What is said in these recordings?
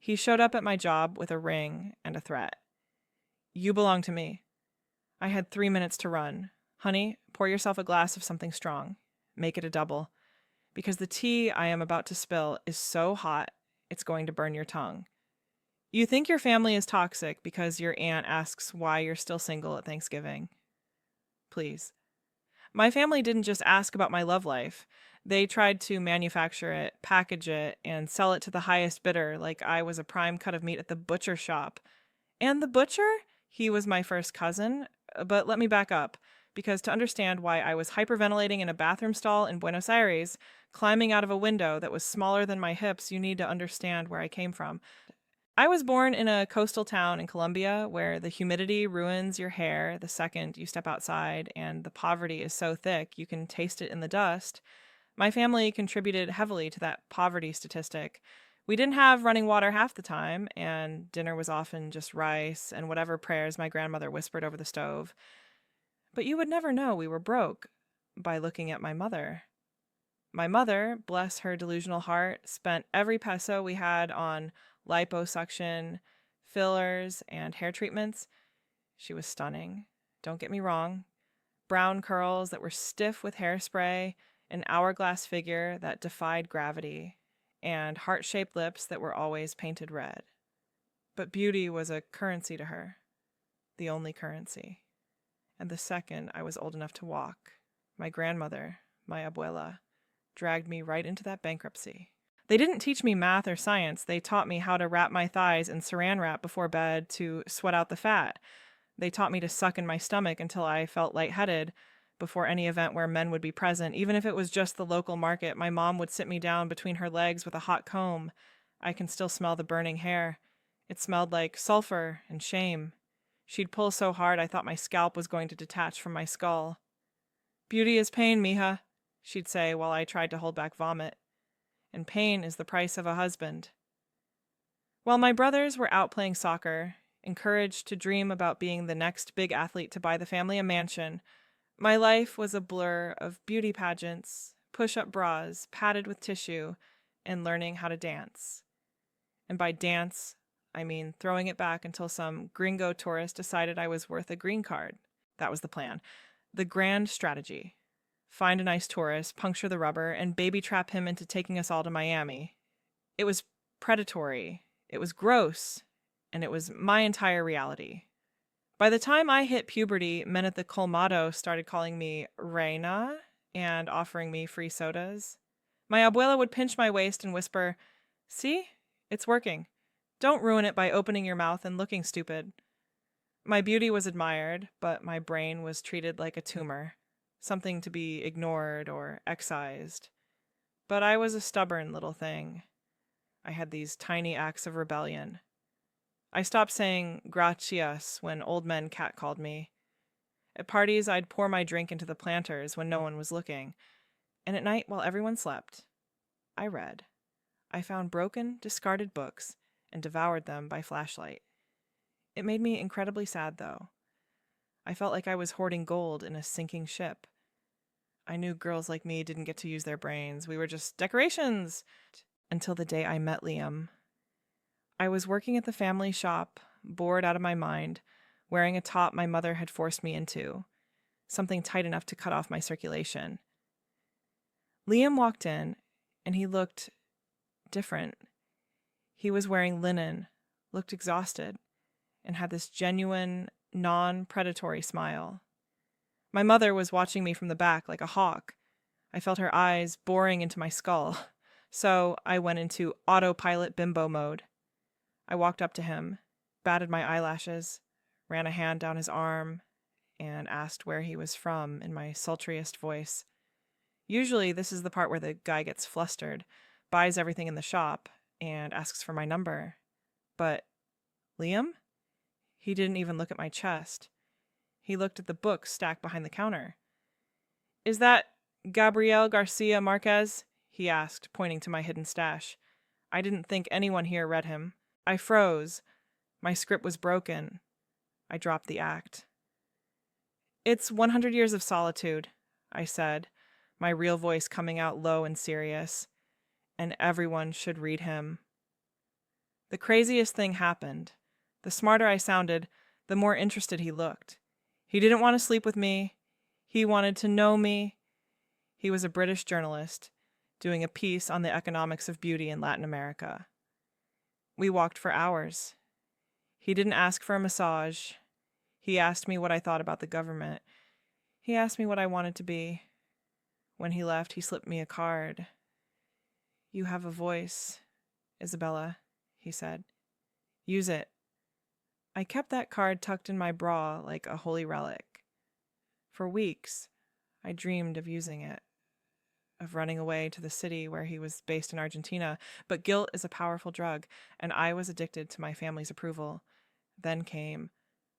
He showed up at my job with a ring and a threat. You belong to me. I had 3 minutes to run. Honey, pour yourself a glass of something strong. Make it a double. Because the tea I am about to spill is so hot, it's going to burn your tongue. You think your family is toxic because your aunt asks why you're still single at Thanksgiving. Please. My family didn't just ask about my love life. They tried to manufacture it, package it, and sell it to the highest bidder like I was a prime cut of meat at the butcher shop. And the butcher? He was my first cousin. But let me back up, because to understand why I was hyperventilating in a bathroom stall in Buenos Aires, climbing out of a window that was smaller than my hips, you need to understand where I came from. I was born in a coastal town in Colombia where the humidity ruins your hair the second you step outside, and the poverty is so thick you can taste it in the dust. My family contributed heavily to that poverty statistic. We didn't have running water half the time, and dinner was often just rice and whatever prayers my grandmother whispered over the stove. But you would never know we were broke by looking at my mother. My mother, bless her delusional heart, spent every peso we had on liposuction, fillers, and hair treatments. She was stunning. Don't get me wrong. Brown curls that were stiff with hairspray, an hourglass figure that defied gravity, and heart-shaped lips that were always painted red. But beauty was a currency to her, the only currency. And the second I was old enough to walk, my grandmother, my abuela, dragged me right into that bankruptcy. They didn't teach me math or science. They taught me how to wrap my thighs in saran wrap before bed to sweat out the fat. They taught me to suck in my stomach until I felt lightheaded before any event where men would be present. Even if it was just the local market, my mom would sit me down between her legs with a hot comb. I can still smell the burning hair. It smelled like sulfur and shame. She'd pull so hard I thought my scalp was going to detach from my skull. Beauty is pain, mija, she'd say while I tried to hold back vomit. And pain is the price of a husband. While my brothers were out playing soccer, encouraged to dream about being the next big athlete to buy the family a mansion, my life was a blur of beauty pageants, push-up bras padded with tissue, and learning how to dance. And by dance, I mean throwing it back until some gringo tourist decided I was worth a green card. That was the plan. The grand strategy. Find a nice tourist, puncture the rubber, and baby trap him into taking us all to Miami. It was predatory, it was gross, and it was my entire reality. By the time I hit puberty, men at the Colmado started calling me Reina and offering me free sodas. My abuela would pinch my waist and whisper, "See? It's working. Don't ruin it by opening your mouth and looking stupid." My beauty was admired, but my brain was treated like a tumor, something to be ignored or excised. But I was a stubborn little thing. I had these tiny acts of rebellion. I stopped saying gracias when old men catcalled me. At parties, I'd pour my drink into the planters when no one was looking. And at night, while everyone slept, I read. I found broken, discarded books and devoured them by flashlight. It made me incredibly sad, though. I felt like I was hoarding gold in a sinking ship. I knew girls like me didn't get to use their brains. We were just decorations. Until the day I met Liam. I was working at the family shop, bored out of my mind, wearing a top my mother had forced me into, something tight enough to cut off my circulation. Liam walked in, and he looked different. He was wearing linen, looked exhausted, and had this genuine, non-predatory smile. My mother was watching me from the back like a hawk. I felt her eyes boring into my skull, so I went into autopilot bimbo mode. I walked up to him, batted my eyelashes, ran a hand down his arm, and asked where he was from in my sultriest voice. Usually this is the part where the guy gets flustered, buys everything in the shop, and asks for my number. But Liam? He didn't even look at my chest. He looked at the books stacked behind the counter. "Is that Gabriel Garcia Marquez?" he asked, pointing to my hidden stash. I didn't think anyone here read him. I froze. My script was broken. I dropped the act. "It's 100 Years of Solitude," I said, my real voice coming out low and serious. "And everyone should read him." The craziest thing happened. The smarter I sounded, the more interested he looked. He didn't want to sleep with me. He wanted to know me. He was a British journalist, doing a piece on the economics of beauty in Latin America. We walked for hours. He didn't ask for a massage. He asked me what I thought about the government. He asked me what I wanted to be. When he left, he slipped me a card. "You have a voice, Isabella," he said. "Use it." I kept that card tucked in my bra like a holy relic. For weeks, I dreamed of using it, of running away to the city where he was based in Argentina, but guilt is a powerful drug, and I was addicted to my family's approval. Then came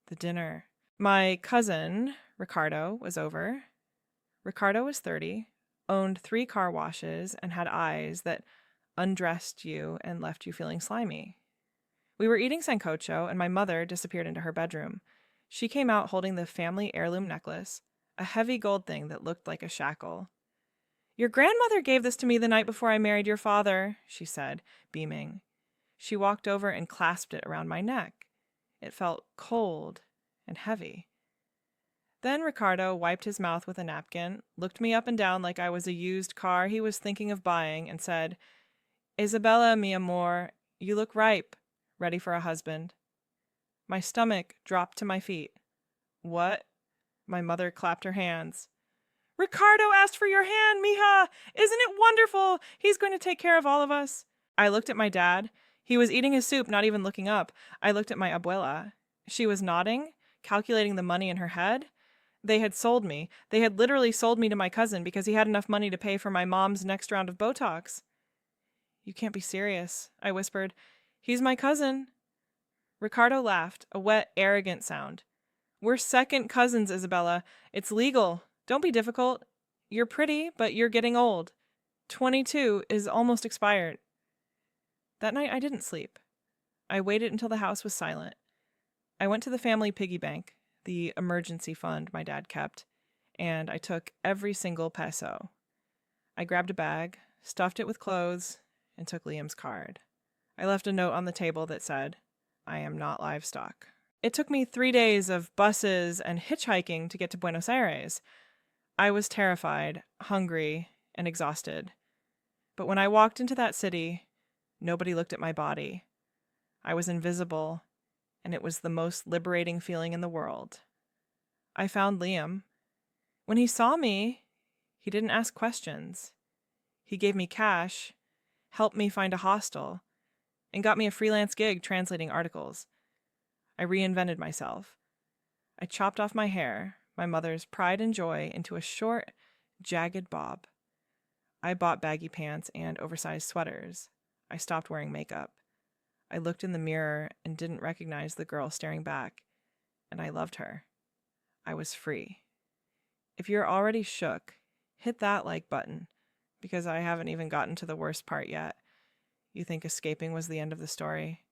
the dinner. My cousin, Ricardo, was over. Ricardo was 30, owned 3 car washes, and had eyes that undressed you and left you feeling slimy. We were eating sancocho, and my mother disappeared into her bedroom. She came out holding the family heirloom necklace, a heavy gold thing that looked like a shackle. "Your grandmother gave this to me the night before I married your father," she said, beaming. She walked over and clasped it around my neck. It felt cold and heavy. Then Ricardo wiped his mouth with a napkin, looked me up and down like I was a used car he was thinking of buying, and said, "Isabella, mi amor, you look ripe, ready for a husband." My stomach dropped to my feet. "What?" My mother clapped her hands. "Ricardo asked for your hand, mija! Isn't it wonderful? He's going to take care of all of us." I looked at my dad. He was eating his soup, not even looking up. I looked at my abuela. She was nodding, calculating the money in her head. They had sold me. They had literally sold me to my cousin because he had enough money to pay for my mom's next round of Botox. "You can't be serious," I whispered. "He's my cousin." Ricardo laughed, a wet, arrogant sound. "We're second cousins, Isabella. It's legal. Don't be difficult. You're pretty, but you're getting old. 22 is almost expired." That night I didn't sleep. I waited until the house was silent. I went to the family piggy bank, the emergency fund my dad kept, and I took every single peso. I grabbed a bag, stuffed it with clothes, and took Liam's card. I left a note on the table that said, "I am not livestock." It took me 3 days of buses and hitchhiking to get to Buenos Aires. I was terrified, hungry, and exhausted. But when I walked into that city, nobody looked at my body. I was invisible, and it was the most liberating feeling in the world. I found Liam. When he saw me, he didn't ask questions. He gave me cash, helped me find a hostel, and got me a freelance gig translating articles. I reinvented myself. I chopped off my hair, my mother's pride and joy, into a short, jagged bob. I bought baggy pants and oversized sweaters. I stopped wearing makeup. I looked in the mirror and didn't recognize the girl staring back, and I loved her. I was free. If you're already shook, hit that like button, because I haven't even gotten to the worst part yet. You think escaping was the end of the story?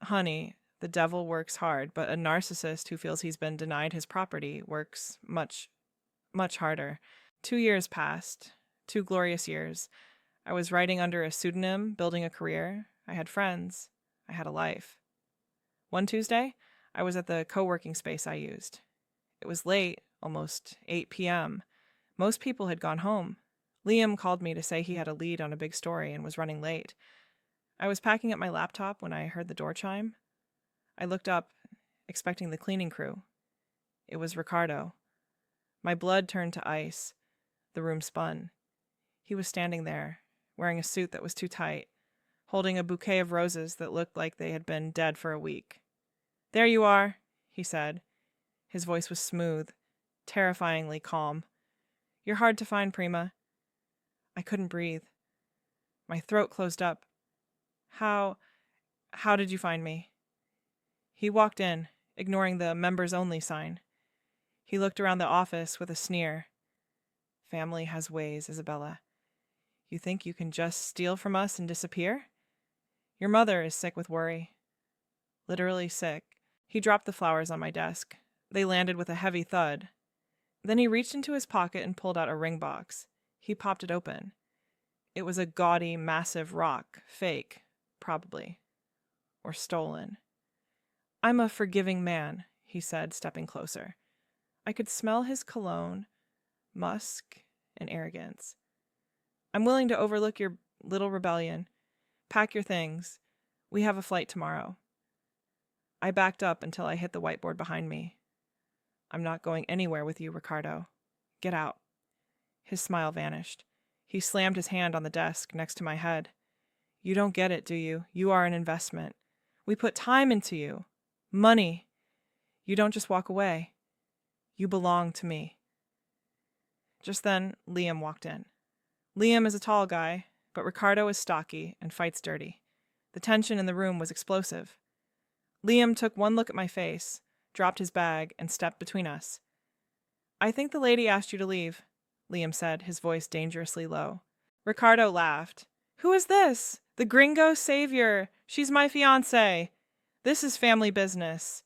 Honey, the devil works hard, but a narcissist who feels he's been denied his property works much, much harder. 2 years passed, 2 glorious years. I was writing under a pseudonym, building a career. I had friends. I had a life. One Tuesday, I was at the co-working space I used. It was late, almost 8 p.m. Most people had gone home. Liam called me to say he had a lead on a big story and was running late. I was packing up my laptop when I heard the door chime. I looked up, expecting the cleaning crew. It was Ricardo. My blood turned to ice. The room spun. He was standing there, wearing a suit that was too tight, holding a bouquet of roses that looked like they had been dead for a week. "There you are," he said. His voice was smooth, terrifyingly calm. "You're hard to find, Prima." I couldn't breathe. My throat closed up. How did you find me?" He walked in, ignoring the members only sign. He looked around the office with a sneer. "Family has ways, Isabella. You think you can just steal from us and disappear? Your mother is sick with worry. Literally sick." He dropped the flowers on my desk. They landed with a heavy thud. Then he reached into his pocket and pulled out a ring box. He popped it open. It was a gaudy, massive rock, fake, probably. or stolen. I'm a forgiving man, he said, stepping closer. I could smell his cologne, musk, and arrogance. I'm willing to overlook your little rebellion. Pack your things. We have a flight tomorrow. I backed up until I hit the whiteboard behind me. I'm not going anywhere with you, Ricardo. Get out. His smile vanished. He slammed his hand on the desk next to my head. You don't get it, do you? You are an investment. We put time into you. Money. You don't just walk away. You belong to me. Just then, Liam walked in. Liam is a tall guy, but Ricardo is stocky and fights dirty. The tension in the room was explosive. Liam took one look at my face, dropped his bag, and stepped between us. I think the lady asked you to leave, Liam said, his voice dangerously low. Ricardo laughed. Who is this? The gringo savior. She's my fiancé. This is family business.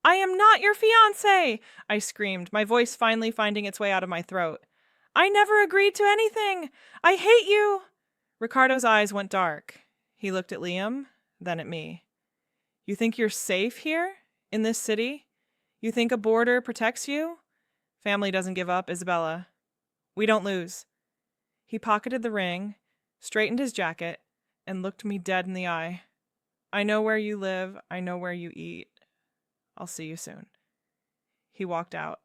I am not your fiancé, I screamed, my voice finally finding its way out of my throat. I never agreed to anything. I hate you. Ricardo's eyes went dark. He looked at Liam, then at me. You think you're safe here? In this city? You think a border protects you? Family doesn't give up, Isabella. We don't lose. He pocketed the ring, straightened his jacket, and looked me dead in the eye. I know where you live. I know where you eat. I'll see you soon. He walked out.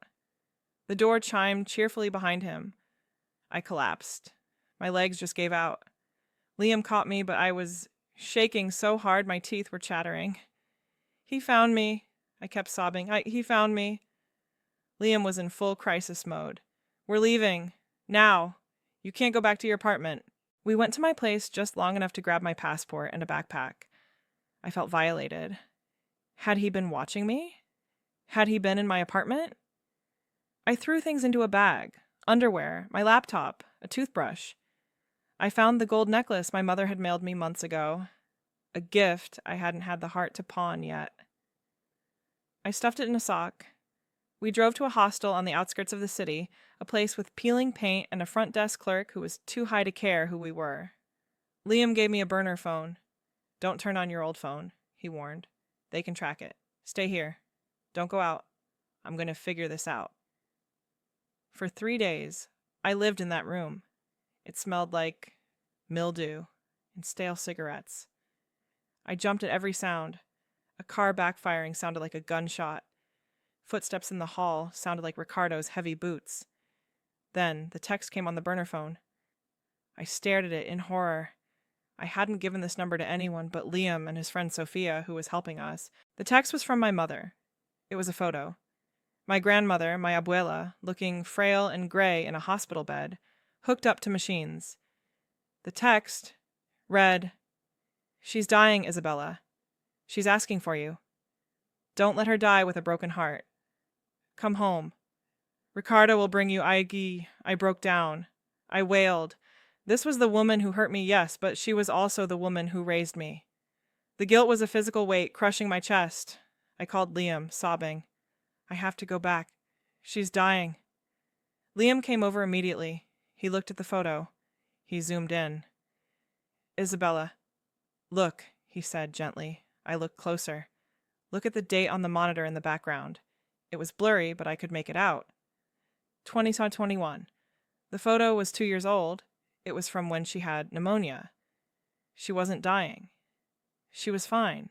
The door chimed cheerfully behind him. I collapsed. My legs just gave out. Liam caught me, but I was shaking so hard my teeth were chattering. He found me. I kept sobbing. He found me. Liam was in full crisis mode. We're leaving. Now. You can't go back to your apartment. We went to my place just long enough to grab my passport and a backpack. I felt violated. Had he been watching me? Had he been in my apartment? I threw things into a bag. Underwear, my laptop, a toothbrush. I found the gold necklace my mother had mailed me months ago. A gift I hadn't had the heart to pawn yet. I stuffed it in a sock. We drove to a hostel on the outskirts of the city, a place with peeling paint and a front desk clerk who was too high to care who we were. Liam gave me a burner phone. Don't turn on your old phone, he warned. They can track it. Stay here. Don't go out. I'm going to figure this out. For 3 days, I lived in that room. It smelled like mildew and stale cigarettes. I jumped at every sound. A car backfiring sounded like a gunshot. Footsteps in the hall sounded like Ricardo's heavy boots. Then the text came on the burner phone. I stared at it in horror. I hadn't given this number to anyone but Liam and his friend Sophia, who was helping us. The text was from my mother. It was a photo. My grandmother, my abuela, looking frail and gray in a hospital bed, hooked up to machines. The text read, She's dying, Isabella. She's asking for you. Don't let her die with a broken heart. Come home. Ricardo will bring you I broke down. I wailed. This was the woman who hurt me, yes, but she was also the woman who raised me. The guilt was a physical weight crushing my chest. I called Liam, sobbing. I have to go back. She's dying. Liam came over immediately. He looked at the photo. He zoomed in. Isabella. Look, he said gently. I looked closer. Look at the date on the monitor in the background. It was blurry, but I could make it out. 2021. The photo was 2 years old. It was from when she had pneumonia. She wasn't dying. She was fine.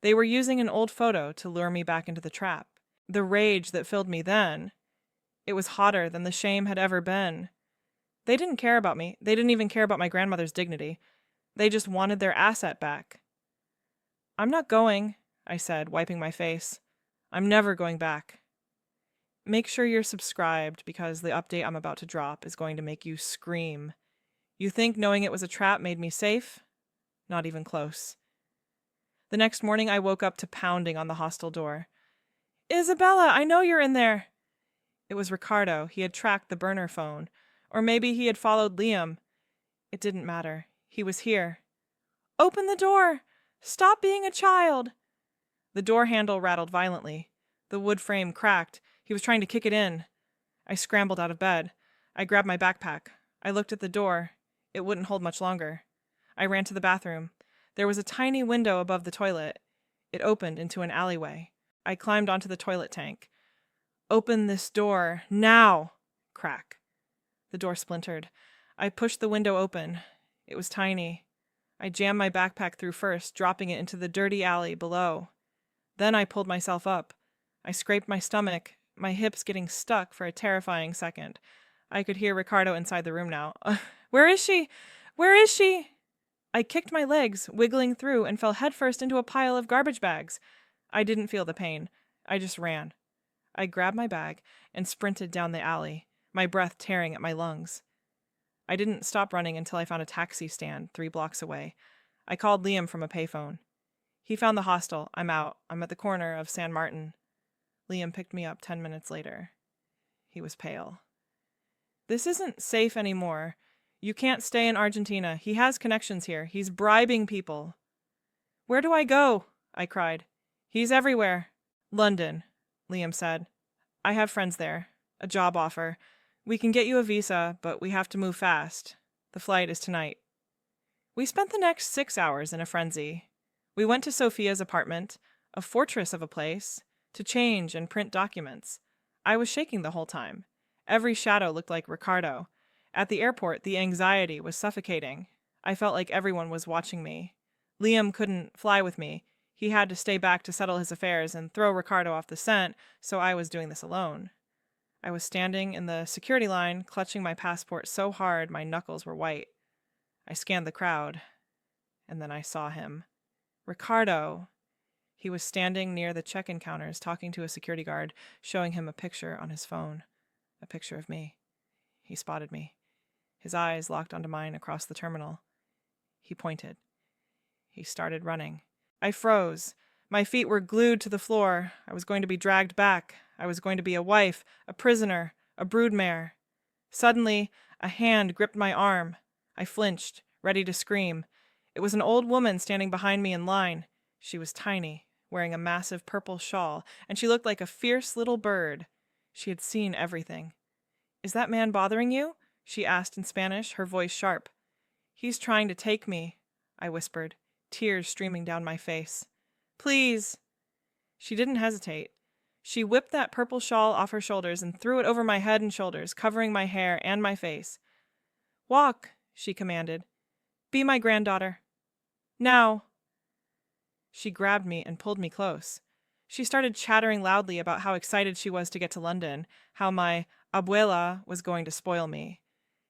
They were using an old photo to lure me back into the trap. The rage that filled me then, it was hotter than the shame had ever been. They didn't care about me. They didn't even care about my grandmother's dignity. They just wanted their asset back. I'm not going, I said, wiping my face. I'm never going back. Make sure you're subscribed because the update I'm about to drop is going to make you scream. You think knowing it was a trap made me safe? Not even close. The next morning I woke up to pounding on the hostel door. Isabella, I know you're in there. It was Ricardo. He had tracked the burner phone. Or maybe he had followed Liam. It didn't matter. He was here. Open the door! Stop being a child! The door handle rattled violently. The wood frame cracked. He was trying to kick it in. I scrambled out of bed. I grabbed my backpack. I looked at the door. It wouldn't hold much longer. I ran to the bathroom. There was a tiny window above the toilet. It opened into an alleyway. I climbed onto the toilet tank. "Open this door, now!" Crack. The door splintered. I pushed the window open. It was tiny. I jammed my backpack through first, dropping it into the dirty alley below. Then I pulled myself up. I scraped my stomach, my hips getting stuck for a terrifying second. I could hear Ricardo inside the room now. "Where is she? Where is she?" I kicked my legs, wiggling through, and fell headfirst into a pile of garbage bags. I didn't feel the pain. I just ran. I grabbed my bag and sprinted down the alley, my breath tearing at my lungs. I didn't stop running until I found a taxi stand 3 blocks away. I called Liam from a payphone. He found the hostel. "I'm out. I'm at the corner of San Martin." Liam picked me up 10 minutes later. He was pale. "This isn't safe anymore. You can't stay in Argentina. He has connections here. He's bribing people." "Where do I go?" I cried. "He's everywhere." "London," Liam said. "I have friends there. A job offer. We can get you a visa, but we have to move fast. The flight is tonight." We spent the next 6 hours in a frenzy. We went to Sophia's apartment, a fortress of a place, to change and print documents. I was shaking the whole time. Every shadow looked like Ricardo. At the airport, the anxiety was suffocating. I felt like everyone was watching me. Liam couldn't fly with me. He had to stay back to settle his affairs and throw Ricardo off the scent, so I was doing this alone. I was standing in the security line, clutching my passport so hard my knuckles were white. I scanned the crowd, and then I saw him. Ricardo! He was standing near the check-in counters talking to a security guard, showing him a picture on his phone. A picture of me. He spotted me. His eyes locked onto mine across the terminal. He pointed. He started running. I froze. My feet were glued to the floor. I was going to be dragged back. I was going to be a wife, a prisoner, a broodmare. Suddenly, a hand gripped my arm. I flinched, ready to scream. It was an old woman standing behind me in line. She was tiny, wearing a massive purple shawl, and she looked like a fierce little bird. She had seen everything. "Is that man bothering you?" she asked in Spanish, her voice sharp. "He's trying to take me," I whispered, tears streaming down my face. "Please." She didn't hesitate. She whipped that purple shawl off her shoulders and threw it over my head and shoulders, covering my hair and my face. "Walk," she commanded. "Be my granddaughter. Now." She grabbed me and pulled me close. She started chattering loudly about how excited she was to get to London, how my abuela was going to spoil me.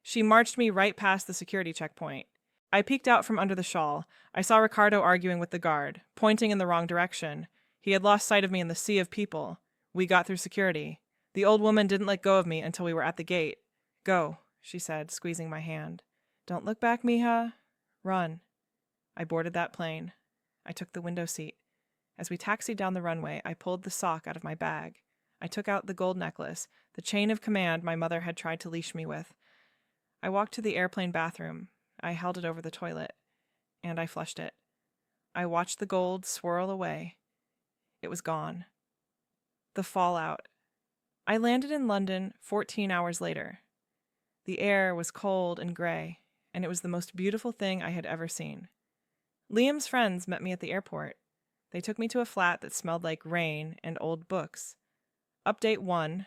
She marched me right past the security checkpoint. I peeked out from under the shawl. I saw Ricardo arguing with the guard, pointing in the wrong direction. He had lost sight of me in the sea of people. We got through security. The old woman didn't let go of me until we were at the gate. "Go," she said, squeezing my hand. "Don't look back, mija. Run." I boarded that plane. I took the window seat. As we taxied down the runway, I pulled the sock out of my bag. I took out the gold necklace, the chain of command my mother had tried to leash me with. I walked to the airplane bathroom. I held it over the toilet, and I flushed it. I watched the gold swirl away. It was gone. The fallout. I landed in London 14 hours later. The air was cold and gray, and it was the most beautiful thing I had ever seen. Liam's friends met me at the airport. They took me to a flat that smelled like rain and old books. Update 1,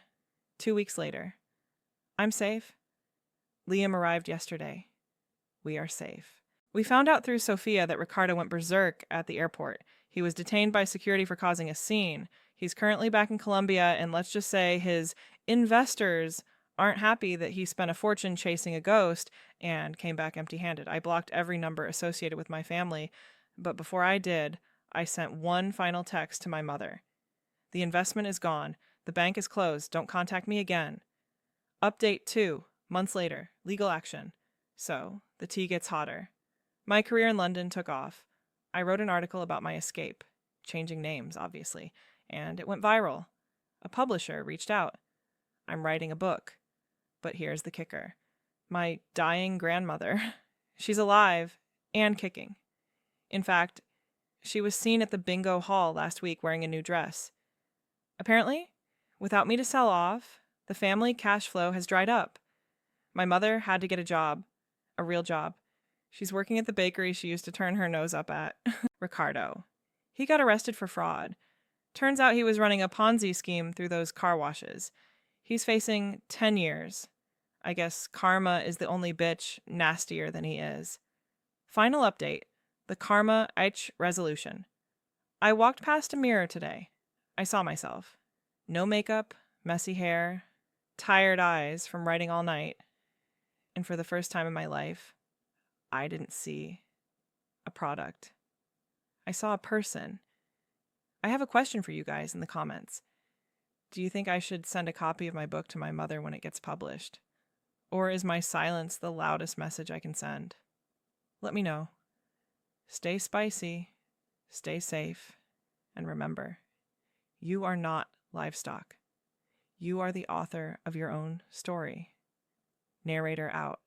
2 weeks later. I'm safe. Liam arrived yesterday. We are safe. We found out through Sophia that Ricardo went berserk at the airport. He was detained by security for causing a scene. He's currently back in Colombia, and let's just say his investors aren't happy that he spent a fortune chasing a ghost and came back empty-handed. I blocked every number associated with my family, but before I did, I sent one final text to my mother. The investment is gone. The bank is closed. Don't contact me again. Update 2, months later, legal action. So, the tea gets hotter. My career in London took off. I wrote an article about my escape, changing names, obviously, and it went viral. A publisher reached out. I'm writing a book. But here's the kicker. My dying grandmother, she's alive and kicking. In fact, she was seen at the bingo hall last week wearing a new dress. Apparently, without me to sell off, the family cash flow has dried up. My mother had to get a job, a real job. She's working at the bakery she used to turn her nose up at. Ricardo. He got arrested for fraud. Turns out he was running a Ponzi scheme through those car washes. He's facing 10 years. I guess karma is the only bitch nastier than he is. Final update. The Karma Eich resolution. I walked past a mirror today. I saw myself. No makeup, messy hair, tired eyes from writing all night. And for the first time in my life, I didn't see a product. I saw a person. I have a question for you guys in the comments. Do you think I should send a copy of my book to my mother when it gets published? Or is my silence the loudest message I can send? Let me know. Stay spicy, stay safe, and remember, you are not livestock. You are the author of your own story. Narrator out.